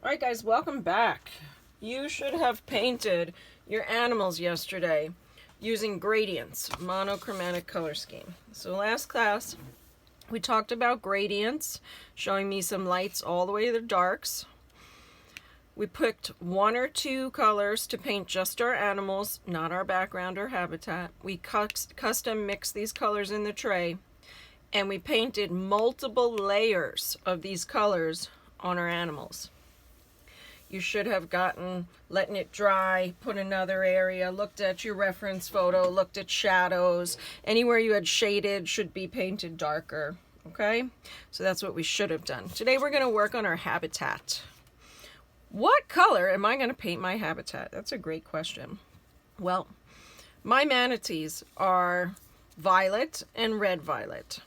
Alright guys, welcome back. You should have painted your animals yesterday using gradients, monochromatic color scheme. So last class, we talked about gradients, showing me some lights all the way to the darks. We picked one or two colors to paint just our animals, not our background or habitat. We custom mixed these colors in the tray, and we painted multiple layers of these colors on our animals. You should have letting it dry, put another area, looked at your reference photo, looked at shadows. Anywhere you had shaded should be painted darker, okay? So that's what we should have done. Today we're gonna work on our habitat. What color am I gonna paint my habitat? That's a great question. Well, my manatees are violet and red violet.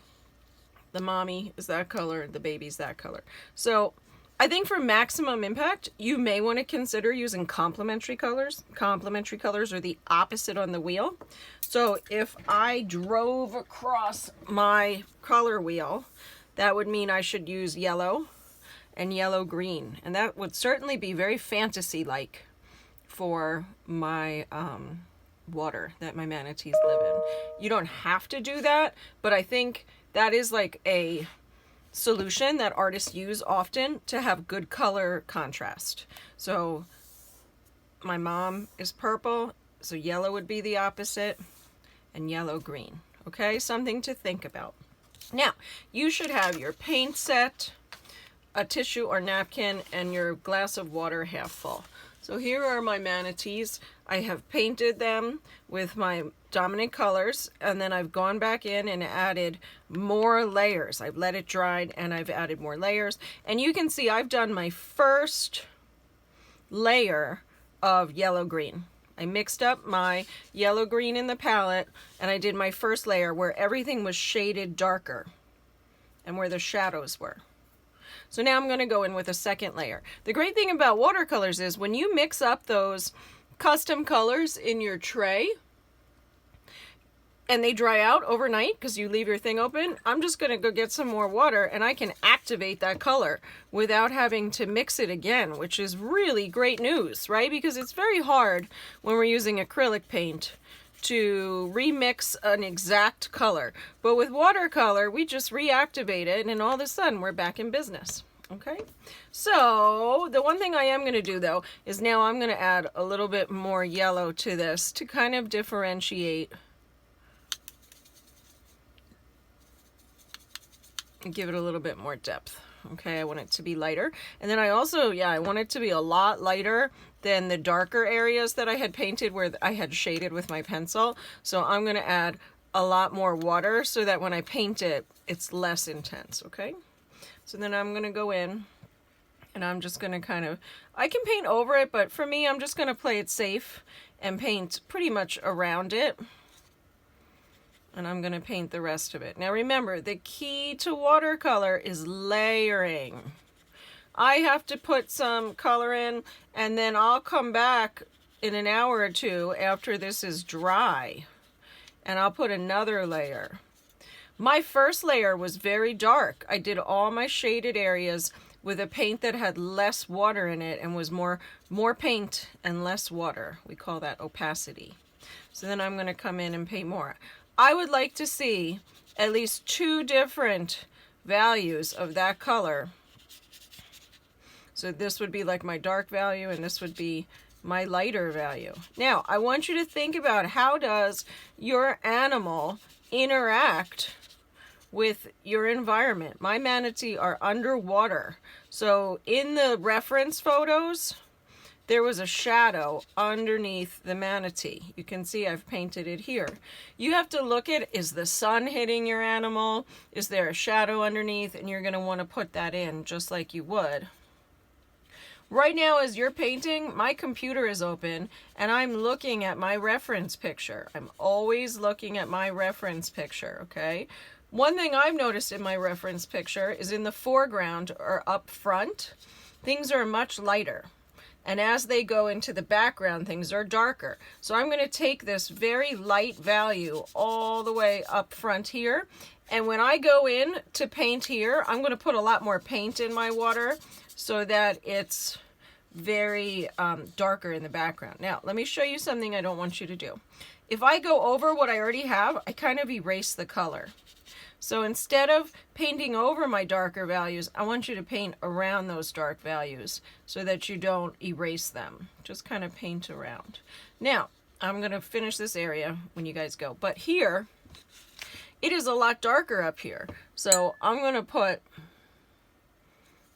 The mommy is that color, the baby's that color. So I think for maximum impact, you may want to consider using complementary colors. Complementary colors are the opposite on the wheel. So if I drove across my color wheel, that would mean I should use yellow and yellow-green. And that would certainly be very fantasy-like for my water that my manatees live in. You don't have to do that, but I think that is like a solution that artists use often to have good color contrast. So my mom is purple, so yellow would be the opposite, and yellow green. Okay, something to think about. Now, you should have your paint set, a tissue or napkin, and your glass of water half full. So here are my manatees. I have painted them with my dominant colors, and then I've gone back in and added more layers. I've let it dry and I've added more layers. And you can see I've done my first layer of yellow-green. I mixed up my yellow-green in the palette, and I did my first layer where everything was shaded darker and where the shadows were. So now I'm going to go in with a second layer. The great thing about watercolors is when you mix up those custom colors in your tray and they dry out overnight because you leave your thing open, I'm just going to go get some more water and I can activate that color without having to mix it again, which is really great news, right? Because it's very hard when we're using acrylic paint to remix an exact color. But with watercolor, we just reactivate it and all of a sudden we're back in business. Okay, so the one thing I am going to do though is now I'm going to add a little bit more yellow to this to kind of differentiate and give it a little bit more depth. Okay, I want it to be lighter. And then I also, I want it to be a lot lighter than the darker areas that I had painted where I had shaded with my pencil. So I'm going to add a lot more water so that when I paint it, it's less intense, okay? So then I'm going to go in and I'm just going to I can paint over it, but for me, I'm just going to play it safe and paint pretty much around it. And I'm going to paint the rest of it. Now remember, the key to watercolor is layering. I have to put some color in and then I'll come back in an hour or two after this is dry and I'll put another layer. My first layer was very dark. I did all my shaded areas with a paint that had less water in it and was more paint and less water. We call that opacity. So then I'm going to come in and paint more. I would like to see at least two different values of that color. So this would be like my dark value and this would be my lighter value. Now, I want you to think about how does your animal interact with your environment. My manatee are underwater. So in the reference photos, there was a shadow underneath the manatee. You can see I've painted it here. You have to look at, is the sun hitting your animal? Is there a shadow underneath? And you're going to want to put that in just like you would. Right now, as you're painting, my computer is open and I'm looking at my reference picture. I'm always looking at my reference picture, okay? One thing I've noticed in my reference picture is in the foreground or up front, things are much lighter. And as they go into the background, things are darker. So I'm going to take this very light value all the way up front here. And when I go in to paint here, I'm going to put a lot more paint in my water so that it's very darker in the background. Now, let me show you something I don't want you to do. If I go over what I already have, I kind of erase the color. So instead of painting over my darker values, I want you to paint around those dark values so that you don't erase them. Just kind of paint around. Now, I'm going to finish this area when you guys go. But here, it is a lot darker up here. So I'm going to put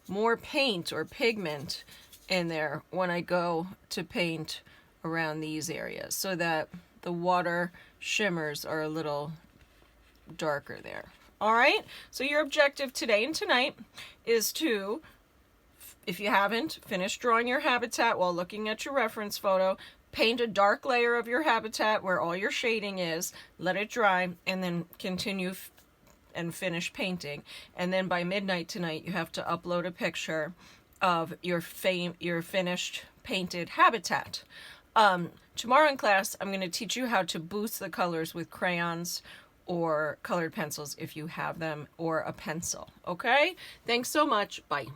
more paint or pigment in there when I go to paint around these areas so that the water shimmers are a little darker there. All right, so your objective today and tonight is to, if you haven't, finish drawing your habitat while looking at your reference photo, paint a dark layer of your habitat where all your shading is, let it dry, and then continue and finish painting. And then by midnight tonight, you have to upload a picture of your finished painted habitat. Tomorrow in class, I'm going to teach you how to boost the colors with crayons or colored pencils if you have them, or a pencil. Okay? Thanks so much. Bye.